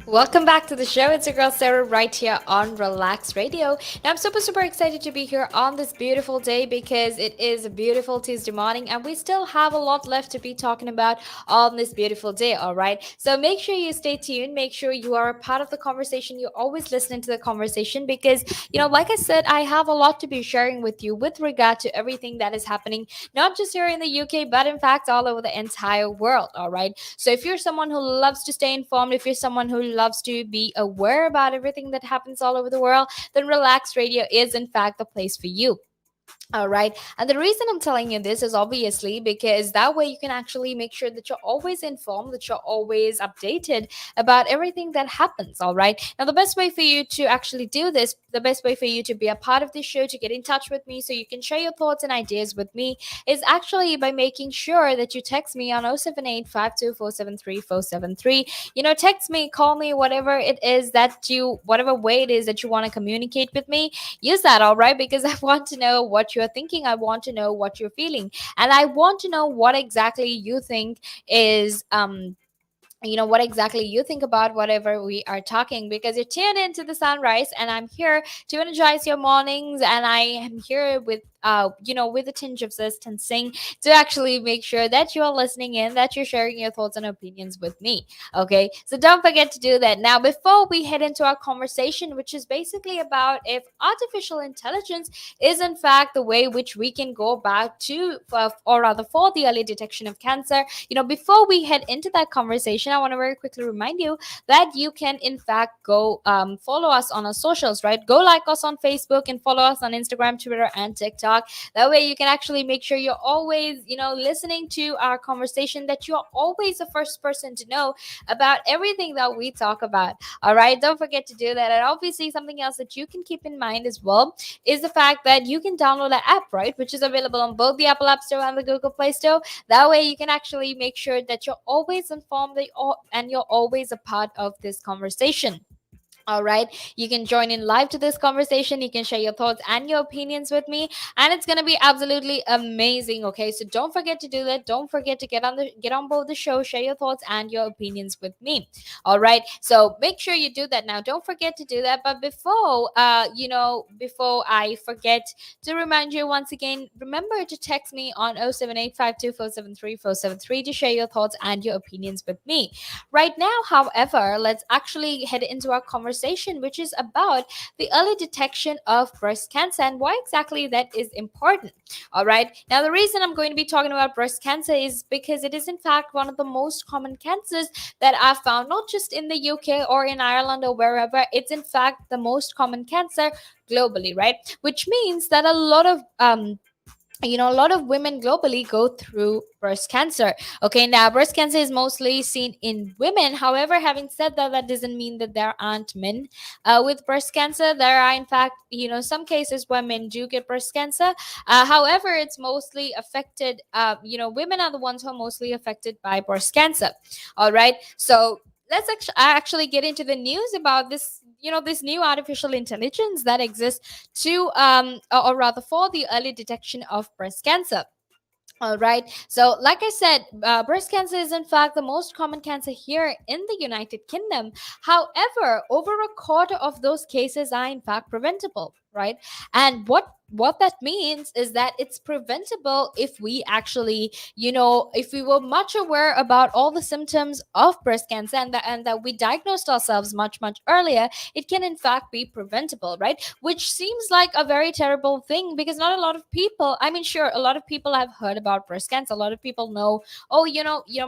Welcome back to the show. It's your girl Sarah right here on Relax Radio. Now, I'm super excited to be here on this beautiful day because it is a beautiful Tuesday morning and we still have a lot left to be talking about on this beautiful day, all right? So make sure you stay tuned. Make sure you are a part of the conversation. You're always listening to the conversation because, like I said, I have a lot to be sharing with you with regard to everything that is happening, not just here in the UK, but in fact, all over the entire world, all right? So if you're someone who loves to stay informed, if you're someone who loves to be aware about everything that happens all over the world, then Relax Radio is in fact the place for you. All right. And the reason I'm telling you this is obviously because that way you can actually make sure that you're always informed, that you're always updated about everything that happens. All right. Now, the best way for you to actually do this, the best way for you to be a part of this show, to get in touch with me so you can share your thoughts and ideas with me, is actually by making sure that you text me on 078 Text me, call me, whatever it is that whatever way it is that you want to communicate with me, use that, all right? Because I want to know what you're thinking, I want to know what you're feeling, and I want to know what exactly you think is what exactly you think about whatever we are talking, because you're tuned into the sunrise and I'm here to energize your mornings, and I am here with with a tinge of distancing to actually make sure that you're listening in, that you're sharing your thoughts and opinions with me. Okay, so don't forget to do that. Now, before we head into our conversation, which is basically about if artificial intelligence is in fact the way which we can go about to, or rather for the early detection of cancer, before we head into that conversation, I want to very quickly remind you that you can in fact go follow us on our socials, right? Go like us on Facebook and follow us on Instagram, Twitter, and TikTok. That way you can actually make sure you're always listening to our conversation, that you're always the first person to know about everything that we talk about. All right, don't forget to do that. And obviously something else that you can keep in mind as well is the fact that you can download an app, right, which is available on both the Apple App Store and the Google Play Store. That way you can actually make sure that you're always informed and you're always a part of this conversation. All right, you can join in live to this conversation. You can share your thoughts and your opinions with me, and it's going to be absolutely amazing. Okay, so don't forget to do that. Don't forget to get on board the show, share your thoughts and your opinions with me. All right, so make sure you do that now. Don't forget to do that. But before I forget to remind you once again, remember to text me on 078 to share your thoughts and your opinions with me. Right now, however, let's actually head into our conversation, which is about the early detection of breast cancer and why exactly that is important. All right. Now, the reason I'm going to be talking about breast cancer is because it is, in fact, one of the most common cancers that I've found, not just in the UK or in Ireland or wherever. It's, in fact, the most common cancer globally, right? Which means that a lot of women globally go through breast cancer. Okay, now breast cancer is mostly seen in women. However, having said that, that doesn't mean that there aren't men with breast cancer. There are, in fact, some cases where men do get breast cancer. However, it's mostly affected, women are the ones who are mostly affected by breast cancer. All right, so let's actually get into the news about this new artificial intelligence that exists to or rather for the early detection of breast cancer. All right. So, like I said, breast cancer is in fact the most common cancer here in the United Kingdom. However, over a quarter of those cases are in fact preventable, right? And what that means is that it's preventable if we actually, if we were much aware about all the symptoms of breast cancer, and that we diagnosed ourselves much earlier, it can in fact be preventable, right? Which seems like a very terrible thing because not a lot of people, I mean, sure, a lot of people have heard about breast cancer. A lot of people know, oh,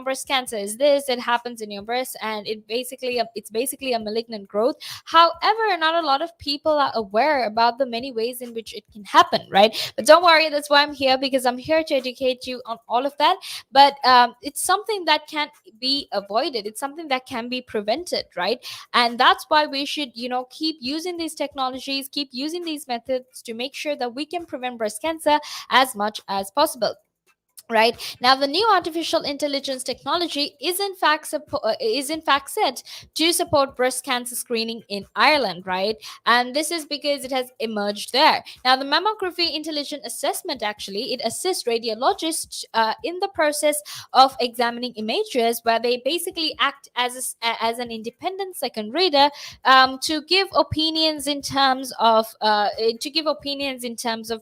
breast cancer is this, it happens in your breast, and it's basically a malignant growth. However, not a lot of people are aware about the many ways in which it can happen, right? But don't worry, that's why I'm here, because I'm here to educate you on all of that. But it's something that can be avoided, it's something that can be prevented, right? And that's why we should keep using these technologies, keep using these methods to make sure that we can prevent breast cancer as much as possible. Right now, the new artificial intelligence technology is in fact set to support breast cancer screening in Ireland, right? And this is because it has emerged there. Now, the mammography intelligent assessment, actually, it assists radiologists in the process of examining images, where they basically act as an independent second reader, to give opinions in terms of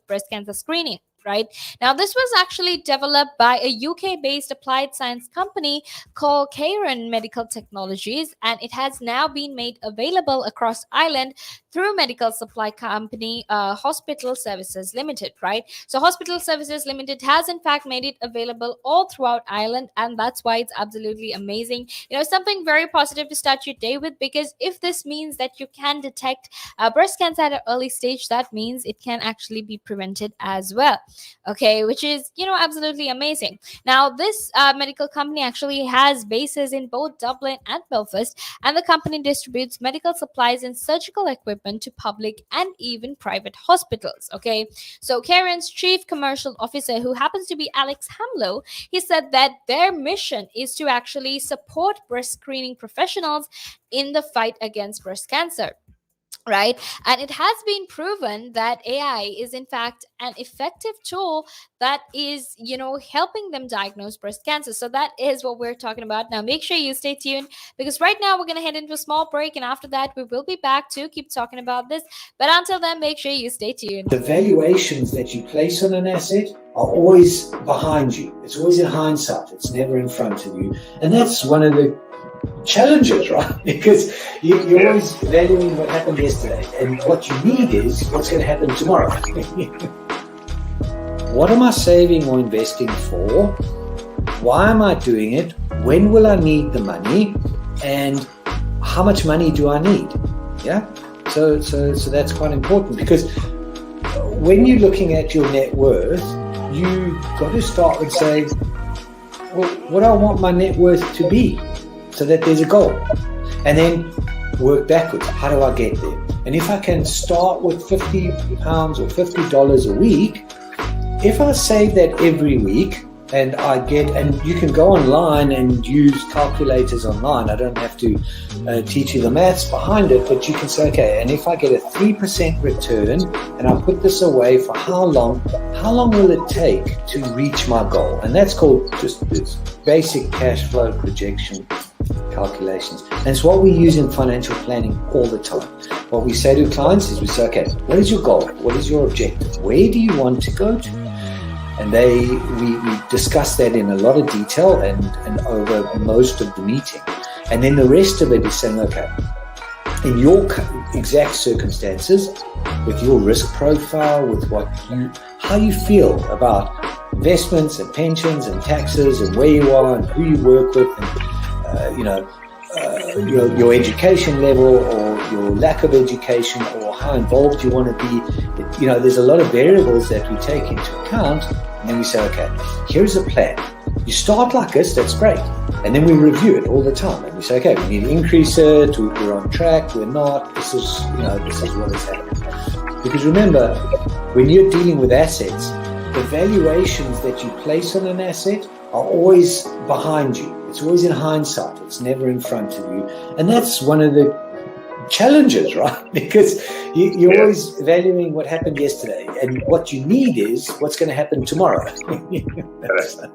breast cancer screening, right? Now, this was actually developed by a UK based applied science company called Karen Medical Technologies, and it has now been made available across Ireland through medical supply company Hospital Services Limited, right? So, Hospital Services Limited has in fact made it available all throughout Ireland, and that's why it's absolutely amazing. Something very positive to start your day with, because if this means that you can detect breast cancer at an early stage, that means it can actually be prevented as well. Okay, which is absolutely amazing. Now, this medical company actually has bases in both Dublin and Belfast, and the company distributes medical supplies and surgical equipment to public and even private hospitals. Okay, so Karen's chief commercial officer, who happens to be Alex Hamlow, he said that their mission is to actually support breast screening professionals in the fight against breast cancer, right? And it has been proven that AI is in fact an effective tool that is helping them diagnose breast cancer. So that is what we're talking about. Now, make sure you stay tuned, because right now we're going to head into a small break, and after that we will be back to keep talking about this. But until then, make sure you stay tuned. The valuations that you place on an asset are always behind you. It's always in hindsight. It's never in front of you. And that's one of the challenges, right? Because you're always valuing what happened yesterday, and what you need is what's going to happen tomorrow. What am I saving or investing for? Why am I doing it? When will I need the money? And how much money do I need? Yeah. So that's quite important, because when you're looking at your net worth, you got to start with saying, well, what do I want my net worth to be? So that there's a goal, and then work backwards. How do I get there? And if I can start with £50 or $50 a week, if I save that every week, and you can go online and use calculators online. I don't have to teach you the maths behind it, but you can say, okay, and if I get a 3% return and I put this away for how long will it take to reach my goal? And that's called just this basic cash flow projection calculations. And it's what we use in financial planning all the time. What we say to clients is we say, okay, what is your goal? What is your objective? Where do you want to go to? And we discuss that in a lot of detail and over most of the meeting. And then the rest of it is saying, okay, in your exact circumstances, with your risk profile, with how you feel about investments and pensions and taxes and where you are and who you work with, and your education level or your lack of education, or how involved you want to be. There's a lot of variables that we take into account, and then we say, okay, here's a plan. You start like this, that's great. And then we review it all the time, and we say, okay, we need to increase it, we're on track, we're not, this is what is happening. Because remember, when you're dealing with assets, the valuations that you place on an asset are always behind you. It's always in hindsight. It's never in front of you. And that's one of the challenges, right? Because you're always valuing what happened yesterday, and what you need is what's going to happen tomorrow. So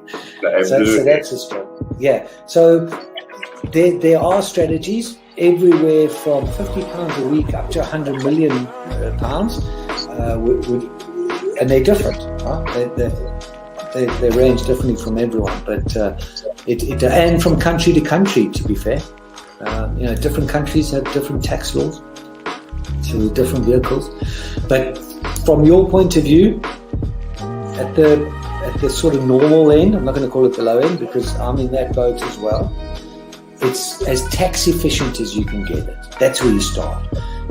that's a struggle. Yeah. So there are strategies everywhere from £50 a week up to £100 million, and they're different, right? They range differently from everyone, but and from country to country, to be fair. Different countries have different tax laws, so different vehicles. But from your point of view, at the sort of normal end, I'm not going to call it the low end because I'm in that boat as well. It's as tax efficient as you can get it. That's where you start.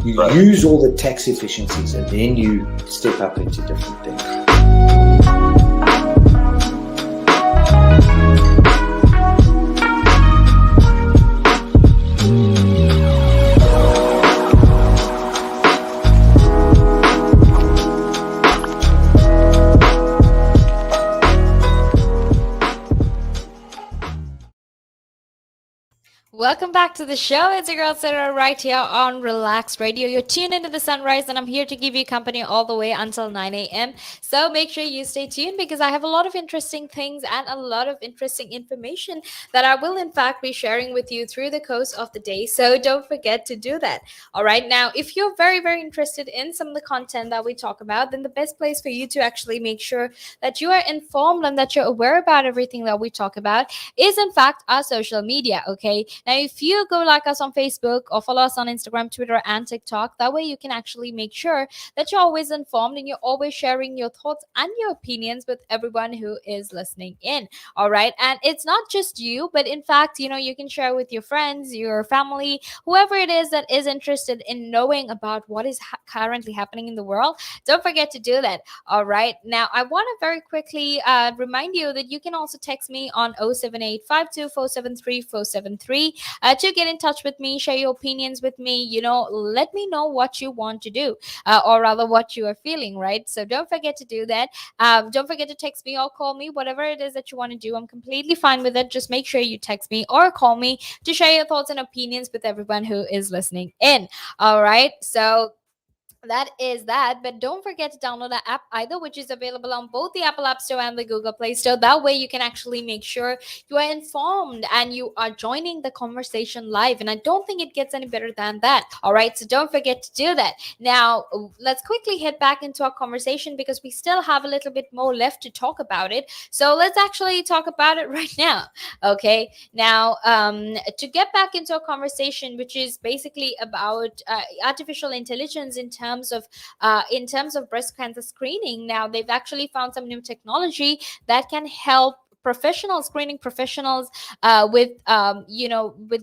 You use all the tax efficiencies, and then you step up into different things. Welcome back to the show. It's your girl Sarah right here on Relax Radio. You're tuned into the sunrise, and I'm here to give you company all the way until 9 a.m. So make sure you stay tuned because I have a lot of interesting things and a lot of interesting information that I will, in fact, be sharing with you through the course of the day. So don't forget to do that. All right. Now, if you're very, very interested in some of the content that we talk about, then the best place for you to actually make sure that you are informed and that you're aware about everything that we talk about is in fact our social media. Okay, now if you go like us on Facebook or follow us on Instagram, Twitter, and TikTok, that way you can actually make sure that you're always informed and you're always sharing your thoughts and your opinions with everyone who is listening in. All right, and it's not just you, but in fact, you can share with your friends, your family, whoever it is that is interested in knowing about what is currently happening in the world. Don't forget to do that. All right. Now, I want to very quickly remind you that you can also text me on 07852473473 to get in touch with me, share your opinions with me. Let me know what you want to do, or rather what you are feeling, right? So don't forget to do that. Don't forget to text me or call me, whatever it is that you want to do. I'm completely fine with it. Just make sure you text me or call me to share your thoughts and opinions with everyone who is listening in. All right. So that is that, but don't forget to download the app either, which is available on both the Apple App Store and the Google Play Store. That way you can actually make sure you are informed and you are joining the conversation live, and I don't think it gets any better than that. All right, so don't forget to do that. Now let's quickly head back into our conversation because we still have a little bit more left to talk about it. So let's actually talk about it right now. Okay, now to get back into a conversation which is basically about artificial intelligence in terms of breast cancer screening. Now they've actually found some new technology that can help screening professionals with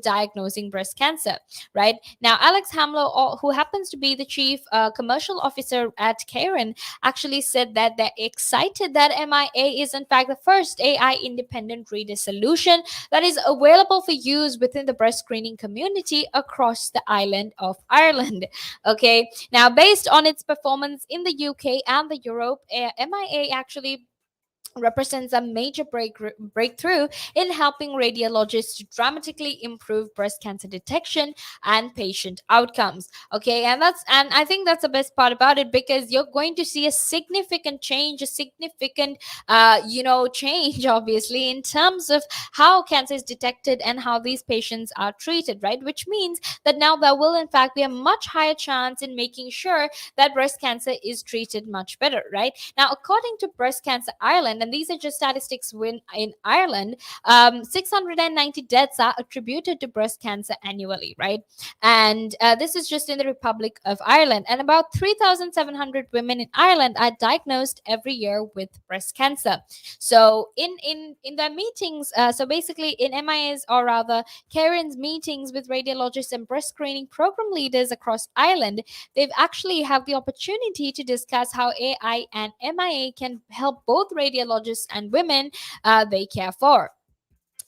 diagnosing breast cancer. Right now, Alex Hamlow, who happens to be the chief commercial officer at Karen, actually said that they're excited that MIA is in fact the first AI independent reader solution that is available for use within the breast screening community across the island of Ireland. Okay, now based on its performance in the UK and the Europe, MIA actually represents a major breakthrough in helping radiologists to dramatically improve breast cancer detection and patient outcomes. Okay, and I think that's the best part about it, because you're going to see a significant change, a significant change obviously in terms of how cancer is detected and how these patients are treated, right? Which means that now there will in fact be a much higher chance in making sure that breast cancer is treated much better, right? Now, according to Breast Cancer Ireland, and these are just statistics in Ireland, 690 deaths are attributed to breast cancer annually, right? And this is just in the Republic of Ireland. And about 3,700 women in Ireland are diagnosed every year with breast cancer. So in their meetings, so basically in MIA's, or rather Karen's meetings with radiologists and breast screening program leaders across Ireland, they've actually have the opportunity to discuss how AI and MIA can help both radiologists and women they care for.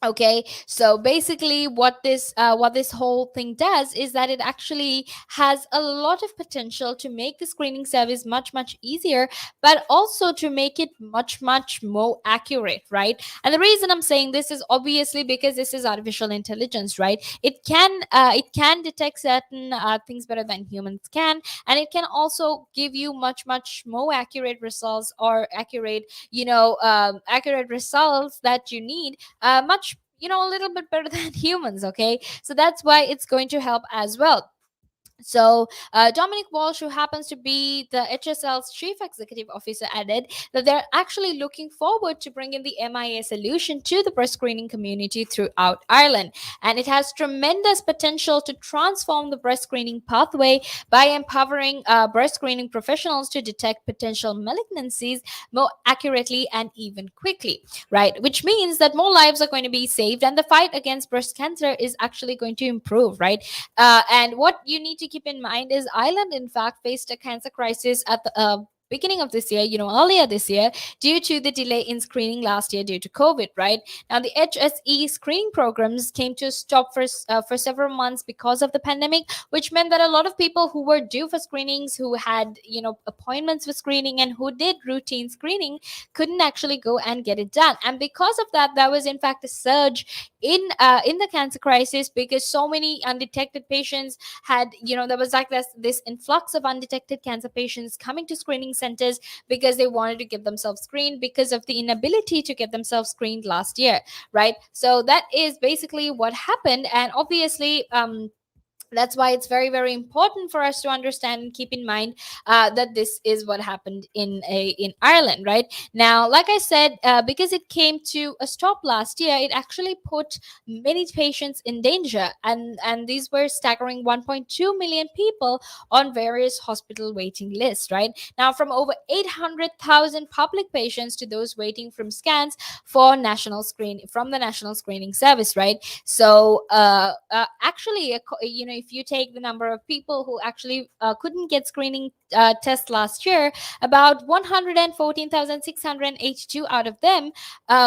Okay, so basically what this whole thing does is that it actually has a lot of potential to make the screening service much easier, but also to make it much more accurate, right? And the reason I'm saying this is obviously because this is artificial intelligence, right? It can detect certain things better than humans can, and it can also give you much more accurate results, or accurate results that you need much a little bit better than humans. Okay, so that's why it's going to help as well. So, Dominic Walsh, who happens to be the HSL's chief executive officer, added that they're actually looking forward to bringing the MIA solution to the breast screening community throughout Ireland. And it has tremendous potential to transform the breast screening pathway by empowering breast screening professionals to detect potential malignancies more accurately and even quickly, right? Which means that more lives are going to be saved, and the fight against breast cancer is actually going to improve, right? And what you need to keep in mind is Ireland, in fact, faced a cancer crisis beginning of this year, earlier this year, due to the delay in screening last year due to COVID, right? Now, the HSE screening programs came to a stop for several months because of the pandemic, which meant that a lot of people who were due for screenings, who had, appointments for screening and who did routine screening, couldn't actually go and get it done. And because of that, there was in fact a surge in the cancer crisis, because so many undetected patients had, there was like this influx of undetected cancer patients coming to screening centers because they wanted to get themselves screened because of the inability to get themselves screened last year, right? So that is basically what happened. And obviously, that's why it's very, very important for us to understand and keep in mind that this is what happened in Ireland, right? Now, like I said, because it came to a stop last year, it actually put many patients in danger, and these were staggering 1.2 million people on various hospital waiting lists, right? Now, from over 800,000 public patients to those waiting from scans for national screen from the National Screening Service, right? So, actually, if you take the number of people who actually couldn't get screening tests last year, about 114,682 out of them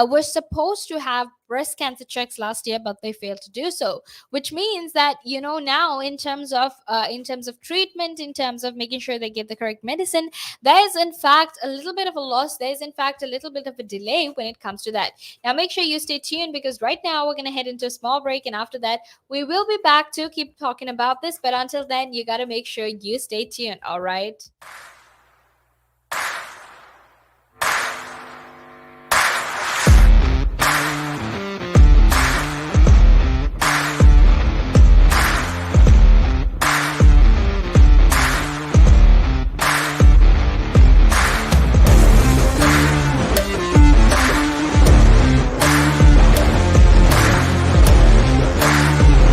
were supposed to have breast cancer checks last year, but they failed to do so. Which means that, now, in terms of treatment, in terms of making sure they get the correct medicine, there is in fact a little bit of a loss. There is in fact a little bit of a delay when it comes to that. Now, make sure you stay tuned, because right now we're going to head into a small break, and after that, we will be back to keep talking about this. But until then, you got to make sure you stay tuned, all right?